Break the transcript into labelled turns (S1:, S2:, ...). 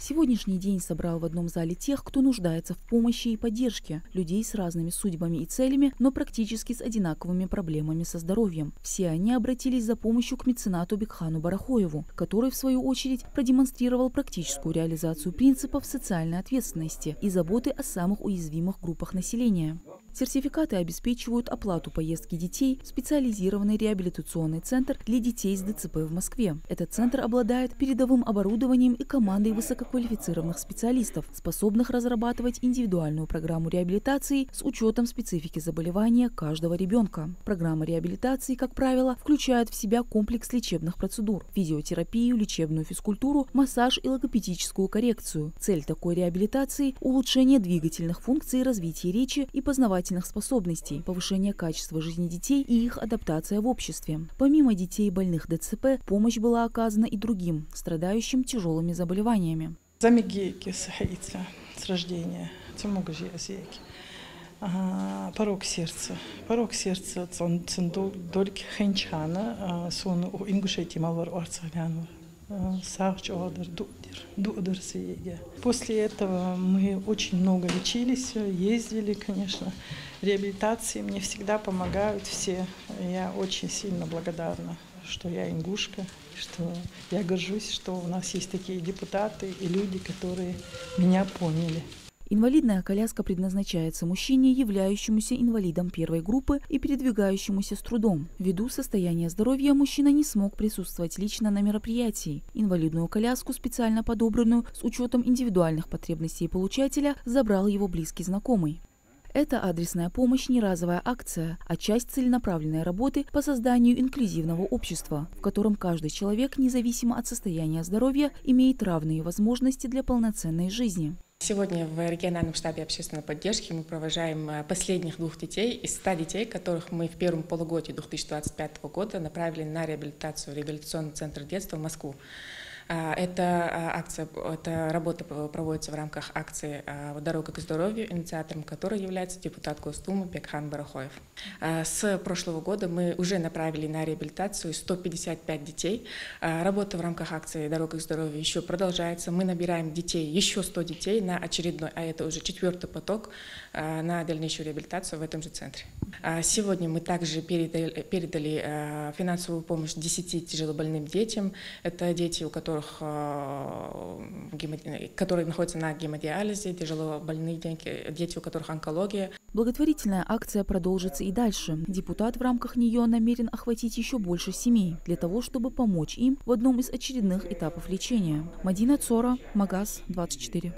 S1: Сегодняшний день собрал в одном зале тех, кто нуждается в помощи и поддержке, людей с разными судьбами и целями, но практически с одинаковыми проблемами со здоровьем. Все они обратились за помощью к меценату Бекхану Барахоеву, который, в свою очередь, продемонстрировал практическую реализацию принципов социальной ответственности и заботы о самых уязвимых группах населения. Сертификаты обеспечивают оплату поездки детей в специализированный реабилитационный центр для детей с ДЦП в Москве. Этот центр обладает передовым оборудованием и командой высококвалифицированных специалистов, способных разрабатывать индивидуальную программу реабилитации с учетом специфики заболевания каждого ребенка. Программа реабилитации, как правило, включает в себя комплекс лечебных процедур: физиотерапию, лечебную физкультуру, массаж и логопедическую коррекцию. Цель такой реабилитации – улучшение двигательных функций, развитие речи и познавательных способностей, повышение качества жизни детей и их адаптация в обществе. Помимо детей, больных ДЦП, помощь была оказана и другим, страдающим тяжелыми заболеваниями.
S2: С рождения. Порог сердца. Порог сердца – только хенчана, сон у ингушетти малвар арцаляну. После этого мы очень много лечились, ездили, конечно. Реабилитации мне всегда помогают все. Я очень сильно благодарна, что я ингушка, что я горжусь, что у нас есть такие депутаты и люди, которые меня поняли.
S1: Инвалидная коляска предназначается мужчине, являющемуся инвалидом первой группы и передвигающемуся с трудом. Ввиду состояния здоровья мужчина не смог присутствовать лично на мероприятии. Инвалидную коляску, специально подобранную с учетом индивидуальных потребностей получателя, забрал его близкий знакомый. Это адресная помощь, не разовая акция, а часть целенаправленной работы по созданию инклюзивного общества, в котором каждый человек, независимо от состояния здоровья, имеет равные возможности для полноценной жизни.
S3: Сегодня в региональном штабе общественной поддержки мы провожаем последних 2 детей из 100 детей, которых мы в первом полугодии 2025 года направили на реабилитацию в реабилитационный центр детства в Москву. Эта работа проводится в рамках акции «Дорога к здоровью», инициатором которой является депутат Госдумы Бекхан Барахоев. С прошлого года мы уже направили на реабилитацию 155 детей. Работа в рамках акции «Дорога к здоровью» еще продолжается. Мы набираем детей, еще 100 детей на очередной, а это уже 4-й поток, на дальнейшую реабилитацию в этом же центре. Сегодня мы также передали финансовую помощь 10 тяжелобольным детям. Это дети, которые находятся на гемодиализе, тяжелобольные дети, у которых онкология.
S1: Благотворительная акция продолжится и дальше. Депутат в рамках нее намерен охватить еще больше семей, для того, чтобы помочь им в одном из очередных этапов лечения. Мадина Цора, Магаз, 24.